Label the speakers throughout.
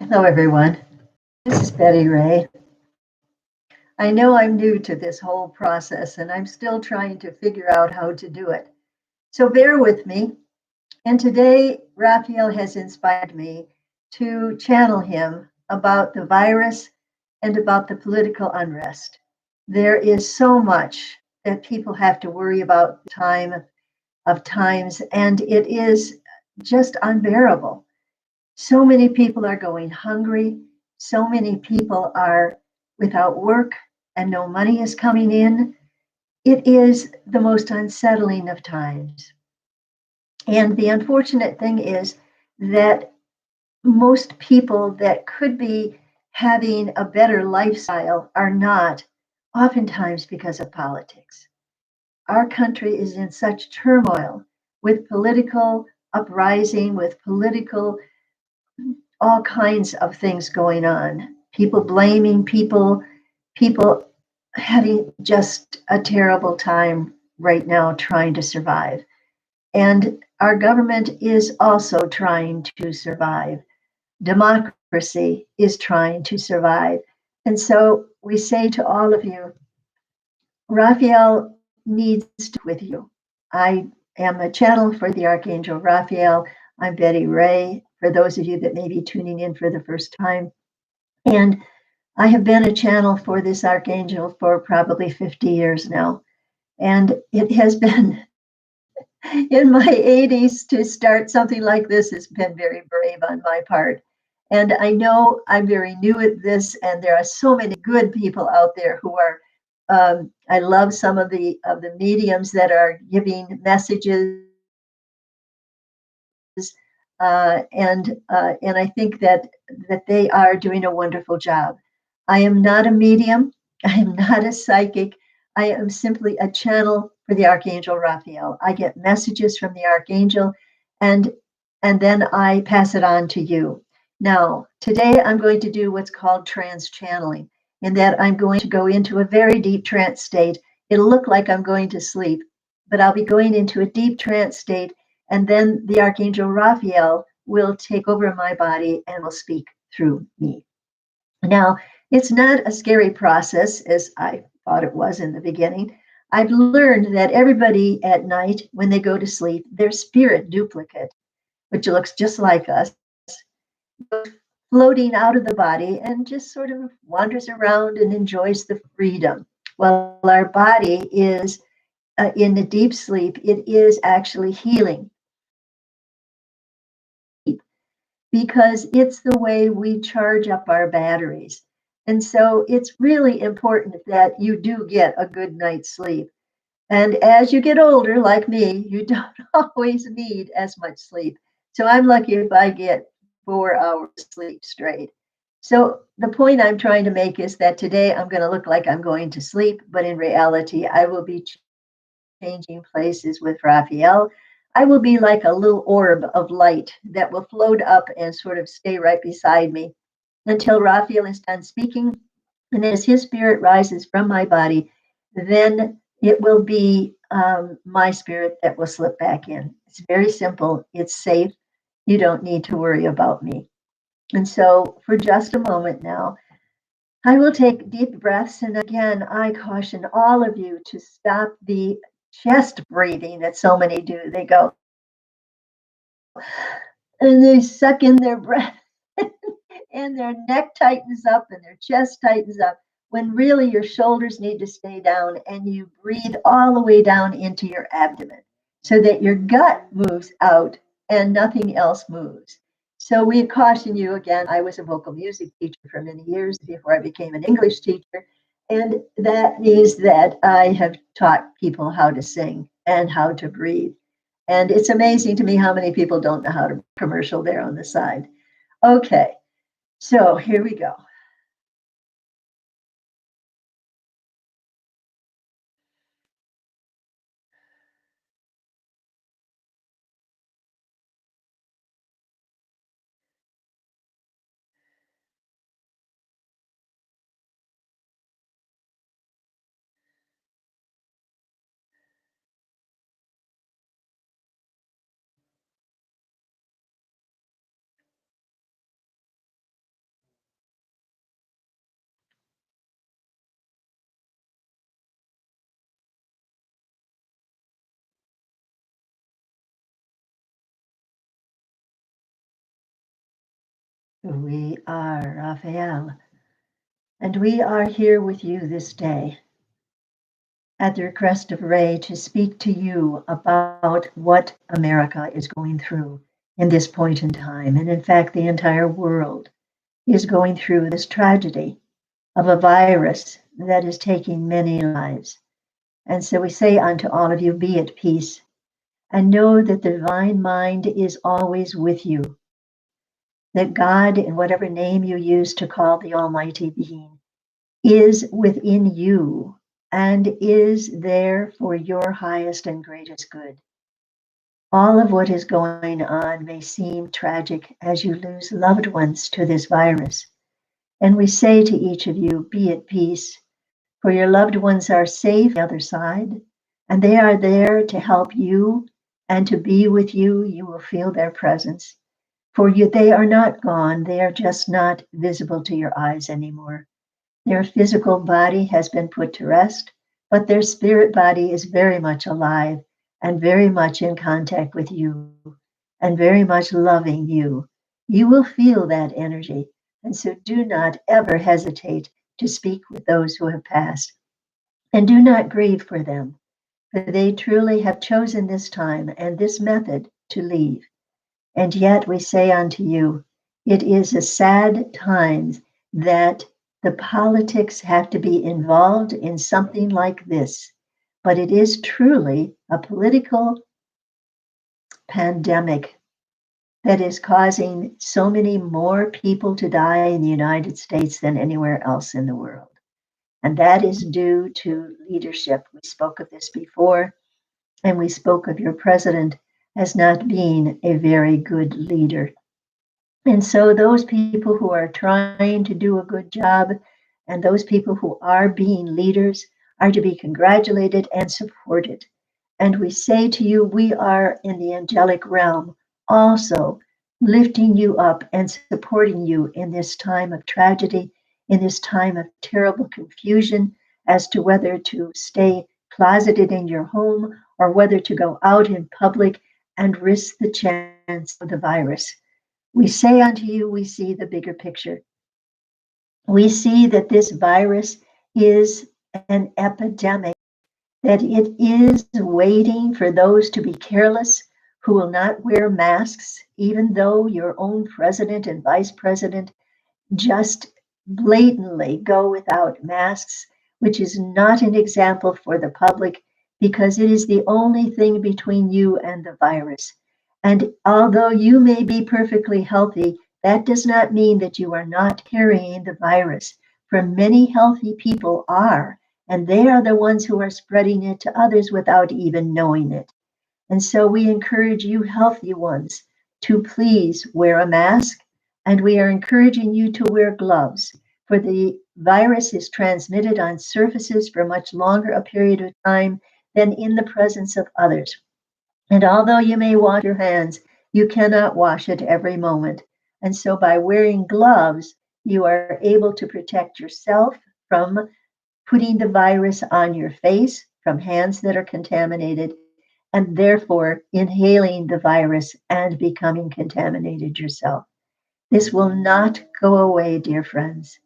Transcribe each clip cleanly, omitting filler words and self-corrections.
Speaker 1: Hello, everyone. This is Betty Ray. I know I'm new to this whole process and I'm still trying to figure out how to do it. So bear with me. And today, Raphael has inspired me to channel him about the virus and about the political unrest. There is so much that people have to worry about times, and it is just unbearable. So many people are going hungry. So many people are without work and no money is coming in. It is the most unsettling of times. And the unfortunate thing is that most people that could be having a better lifestyle are not, oftentimes because of politics. Our country is in such turmoil with political uprising, with political all kinds of things going on. People blaming people, people having just a terrible time right now trying to survive. And our government is also trying to survive. Democracy is trying to survive. And so we say to all of you, Raphael needs to be with you. I am a channel for the Archangel Raphael. I'm Betty Ray, for those of you that may be tuning in for the first time. And I have been a channel for this Archangel for probably 50 years now. And it has been in my 80s to start something like this has been very brave on my part. And I know I'm very new at this, and there are so many good people out there who are. I love some of the mediums that are giving messages, and I think that they are doing a wonderful job. I am not a medium. I am not a psychic. I am simply a channel for the Archangel Raphael. I get messages from the Archangel, and and then I pass it on to you. Now, today I'm going to do what's called trance channeling, in that I'm going to go into a very deep trance state. It'll look like I'm going to sleep, but I'll be going into a deep trance state, and then the Archangel Raphael will take over my body and will speak through me. Now, it's not a scary process as I thought it was in the beginning. I've learned that everybody at night, when they go to sleep, their spirit duplicate, which looks just like us, floating out of the body and just sort of wanders around and enjoys the freedom. While our body is in a deep sleep, it is actually healing because it's the way we charge up our batteries. And so it's really important that you do get a good night's sleep. And as you get older, like me, you don't always need as much sleep. So I'm lucky if I get 4 hours sleep straight. So the point I'm trying to make is that today I'm going to look like I'm going to sleep, but in reality, I will be changing places with Raphael. I will be like a little orb of light that will float up and sort of stay right beside me until Raphael is done speaking. And as his spirit rises from my body, then it will be my spirit that will slip back in. It's very simple, it's safe. You don't need to worry about me. And so, for just a moment now, I will take deep breaths. And again, I caution all of you to stop the chest breathing that so many do. They go and they suck in their breath, and their neck tightens up and their chest tightens up when really your shoulders need to stay down, and you breathe all the way down into your abdomen so that your gut moves out and nothing else moves. So we caution you again. I was a vocal music teacher for many years before I became an English teacher. And that means that I have taught people how to sing and how to breathe. And it's amazing to me how many people don't know how to commercial there on the side. Okay, so here we go. We are Raphael, and we are here with you this day at the request of Ray to speak to you about what America is going through in this point in time. And in fact, the entire world is going through this tragedy of a virus that is taking many lives. And so we say unto all of you, be at peace and know that the divine mind is always with you, that God, in whatever name you use to call the Almighty Being, is within you and is there for your highest and greatest good. All of what is going on may seem tragic as you lose loved ones to this virus. And we say to each of you, be at peace, for your loved ones are safe on the other side, and they are there to help you and to be with you. You will feel their presence. For you, they are not gone, they are just not visible to your eyes anymore. Their physical body has been put to rest, but their spirit body is very much alive and very much in contact with you and very much loving you. You will feel that energy. And so do not ever hesitate to speak with those who have passed. And do not grieve for them, for they truly have chosen this time and this method to leave. And yet we say unto you, it is a sad time that the politics have to be involved in something like this. But it is truly a political pandemic that is causing so many more people to die in the United States than anywhere else in the world. And that is due to leadership. We spoke of this before, and we spoke of your president as not being a very good leader. And so, those people who are trying to do a good job and those people who are being leaders are to be congratulated and supported. And we say to you, we are in the angelic realm also lifting you up and supporting you in this time of tragedy, in this time of terrible confusion as to whether to stay closeted in your home or whether to go out in public and risk the chance of the virus. We say unto you, we see the bigger picture. We see that this virus is an epidemic, that it is waiting for those to be careless who will not wear masks, even though your own president and vice president just blatantly go without masks, which is not an example for the public because it is the only thing between you and the virus. And although you may be perfectly healthy, that does not mean that you are not carrying the virus. For many healthy people are, and they are the ones who are spreading it to others without even knowing it. And so we encourage you, healthy ones, to please wear a mask, and we are encouraging you to wear gloves, for the virus is transmitted on surfaces for much longer a period of time than in the presence of others. And although you may wash your hands, you cannot wash it every moment. And so by wearing gloves, you are able to protect yourself from putting the virus on your face from hands that are contaminated, and therefore inhaling the virus and becoming contaminated yourself. This will not go away, dear friends.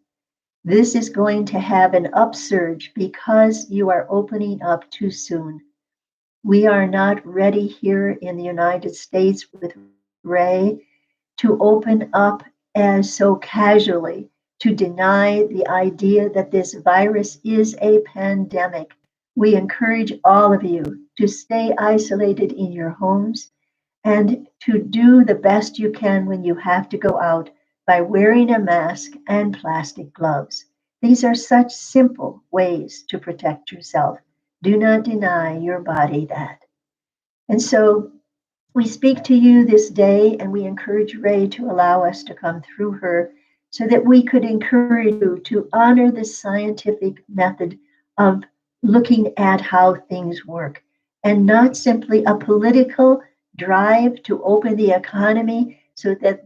Speaker 1: This is going to have an upsurge because you are opening up too soon. We are not ready here in the United States with Ray to open up as so casually to deny the idea that this virus is a pandemic. We encourage all of you to stay isolated in your homes and to do the best you can when you have to go out by wearing a mask and plastic gloves. These are such simple ways to protect yourself. Do not deny your body that. And so we speak to you this day and we encourage Ray to allow us to come through her so that we could encourage you to honor the scientific method of looking at how things work and not simply a political drive to open the economy so that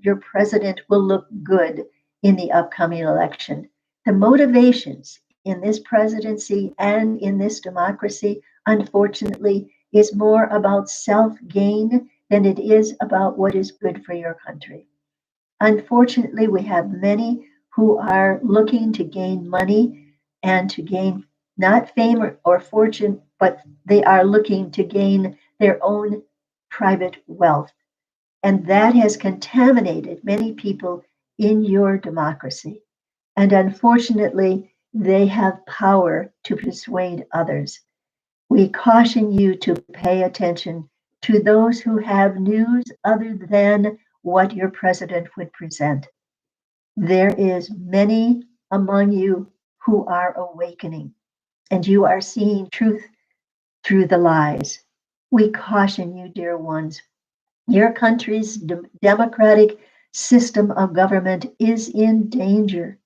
Speaker 1: your president will look good in the upcoming election. The motivations in this presidency and in this democracy, unfortunately, is more about self gain than it is about what is good for your country. Unfortunately, we have many who are looking to gain money and to gain not fame or fortune, but they are looking to gain their own private wealth. And that has contaminated many people in your democracy. And unfortunately, they have power to persuade others. We caution you to pay attention to those who have news other than what your president would present. There is many among you who are awakening, and you are seeing truth through the lies. We caution you, dear ones. Your country's democratic system of government is in danger.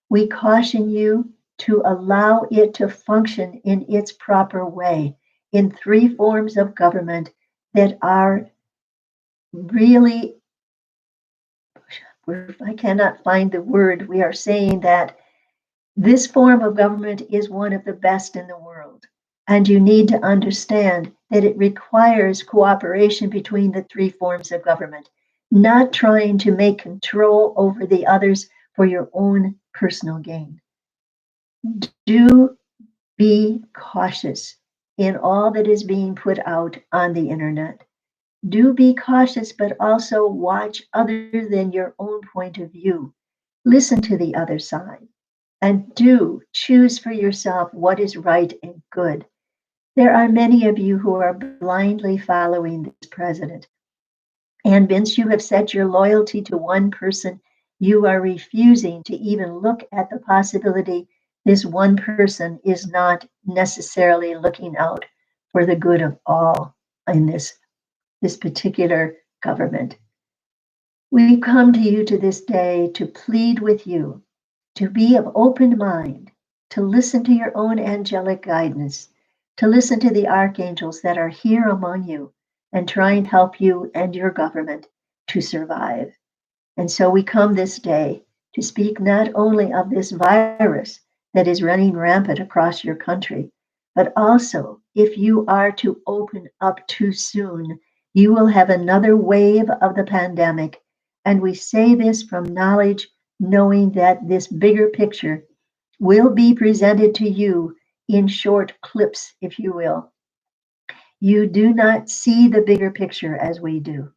Speaker 1: We caution you to allow it to function in its proper way in three forms of government that are really, I cannot find the word, we are saying that this form of government is one of the best in the world. And you need to understand that it requires cooperation between the three forms of government, not trying to make control over the others for your own personal gain. Do be cautious in all that is being put out on the internet. Do be cautious, but also watch other than your own point of view. Listen to the other side and do choose for yourself what is right and good. There are many of you who are blindly following this president. And once you have set your loyalty to one person, you are refusing to even look at the possibility this one person is not necessarily looking out for the good of all in this particular government. We come to you to this day to plead with you to be of open mind, to listen to your own angelic guidance, to listen to the archangels that are here among you and try and help you and your government to survive. And so we come this day to speak not only of this virus that is running rampant across your country, but also if you are to open up too soon, you will have another wave of the pandemic. And we say this from knowledge, knowing that this bigger picture will be presented to you in short clips, if you will. You do not see the bigger picture as we do.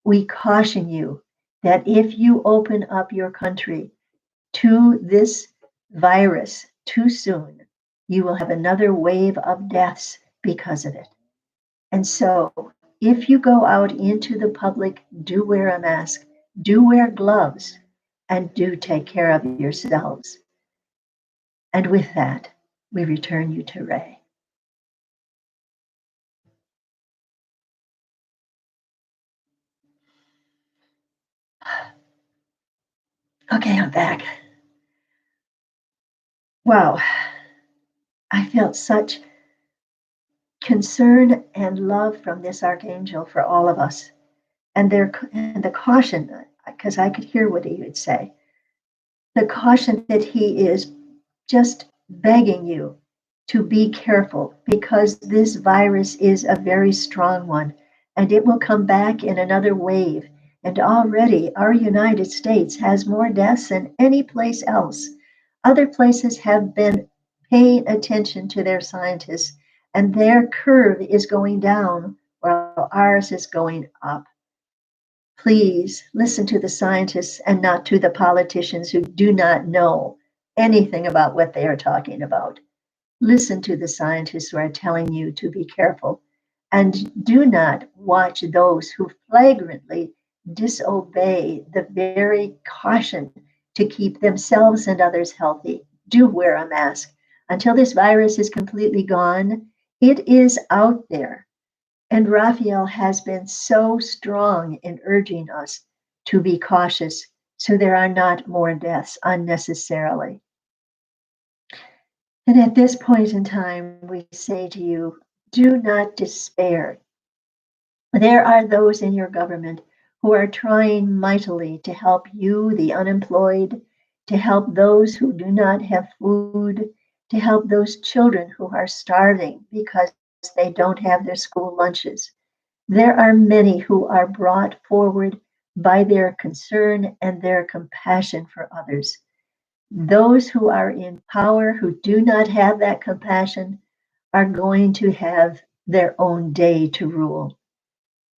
Speaker 1: We caution you that if you open up your country to this virus too soon, you will have another wave of deaths because of it. And so, if you go out into the public, do wear a mask, do wear gloves, and do take care of yourselves. And with that, we return you to Ray. Okay, I'm back. Wow, I felt such concern and love from this archangel for all of us, and the caution, because I could hear what he would say, the caution that he is just begging you to be careful because this virus is a very strong one and it will come back in another wave. And already our United States has more deaths than any place else. Other places have been paying attention to their scientists, and their curve is going down while ours is going up. Please listen to the scientists and not to the politicians who do not know anything about what they are talking about. Listen to the scientists who are telling you to be careful. And do not watch those who flagrantly disobey the very caution to keep themselves and others healthy. Do wear a mask. Until this virus is completely gone, it is out there. And Raphael has been so strong in urging us to be cautious so there are not more deaths unnecessarily. And at this point in time, we say to you, do not despair. There are those in your government who are trying mightily to help you, the unemployed, to help those who do not have food, to help those children who are starving because they don't have their school lunches. There are many who are brought forward by their concern and their compassion for others. Those who are in power who do not have that compassion are going to have their own day to rule.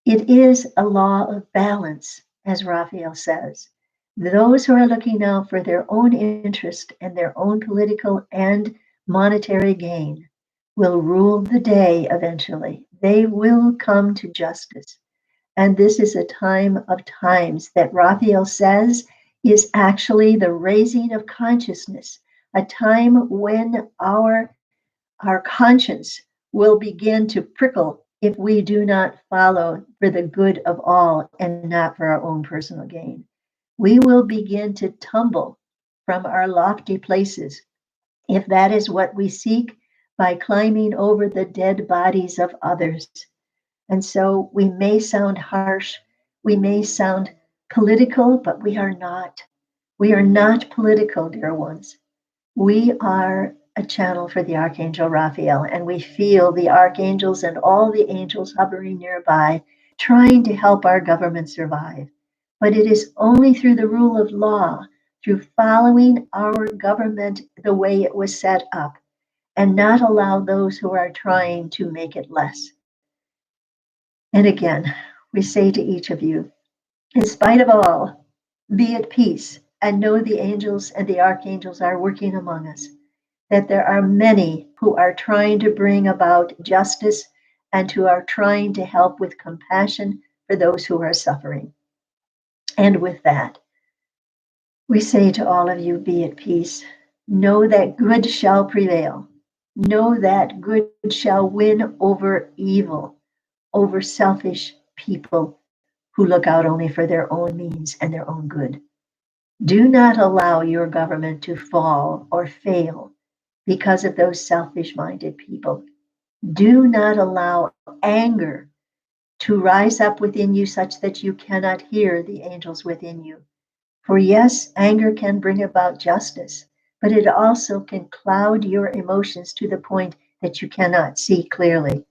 Speaker 1: It is a law of balance, as Raphael says. Those who are looking out for their own interest and their own political and monetary gain will rule the day eventually. They will come to justice. And this is a time of times that Raphael says is actually the raising of consciousness, a time when our conscience will begin to prickle if we do not follow for the good of all and not for our own personal gain. We will begin to tumble from our lofty places if that is what we seek by climbing over the dead bodies of others. And so we may sound harsh, we may sound political, but we are not. We are not political, dear ones. We are a channel for the Archangel Raphael, and we feel the archangels and all the angels hovering nearby, trying to help our government survive. But it is only through the rule of law, through following our government the way it was set up, and not allow those who are trying to make it less. And again, we say to each of you, in spite of all, be at peace and know the angels and the archangels are working among us, that there are many who are trying to bring about justice and who are trying to help with compassion for those who are suffering. And with that, we say to all of you, be at peace. Know that good shall prevail. Know that good shall win over evil, over selfish people who look out only for their own means and their own good. Do not allow your government to fall or fail because of those selfish minded people. Do not allow anger to rise up within you such that you cannot hear the angels within you. For yes, anger can bring about justice, but it also can cloud your emotions to the point that you cannot see clearly.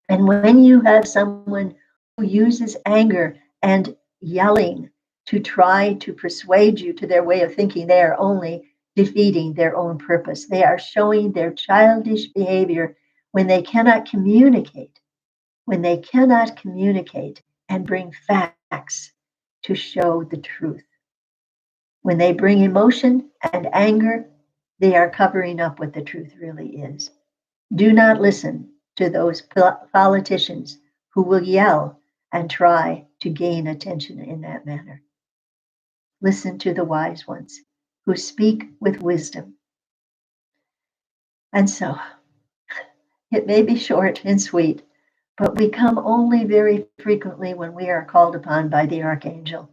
Speaker 1: And when you have someone who uses anger and yelling to try to persuade you to their way of thinking, they are only defeating their own purpose. They are showing their childish behavior when they cannot communicate, and bring facts to show the truth. When they bring emotion and anger, they are covering up what the truth really is. Do not listen to those politicians who will yell and try to gain attention in that manner. Listen to the wise ones who speak with wisdom. And so, it may be short and sweet, but we come only very frequently when we are called upon by the Archangel.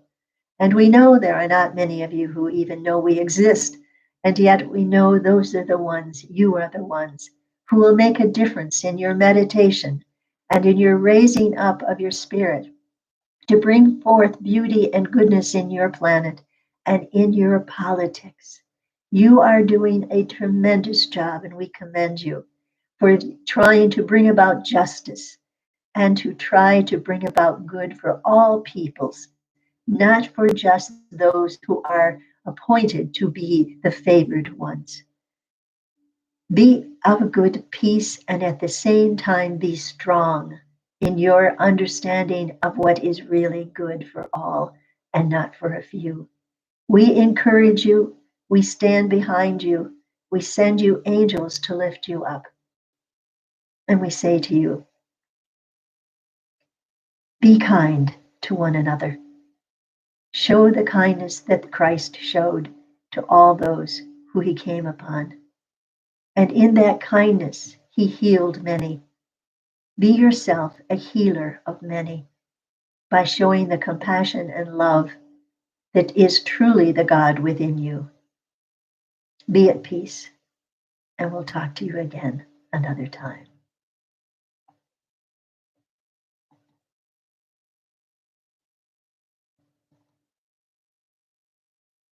Speaker 1: And we know there are not many of you who even know we exist, and yet we know those are the ones, you are the ones, who will make a difference in your meditation and in your raising up of your spirit to bring forth beauty and goodness in your planet and in your politics. You are doing a tremendous job, and we commend you for trying to bring about justice and to try to bring about good for all peoples, not for just those who are appointed to be the favored ones. Be of good peace and at the same time be strong in your understanding of what is really good for all and not for a few. We encourage you, we stand behind you, we send you angels to lift you up. And we say to you, be kind to one another. Show the kindness that Christ showed to all those who he came upon. And in that kindness, he healed many. Be yourself a healer of many by showing the compassion and love that is truly the God within you. Be at peace, and we'll talk to you again another time.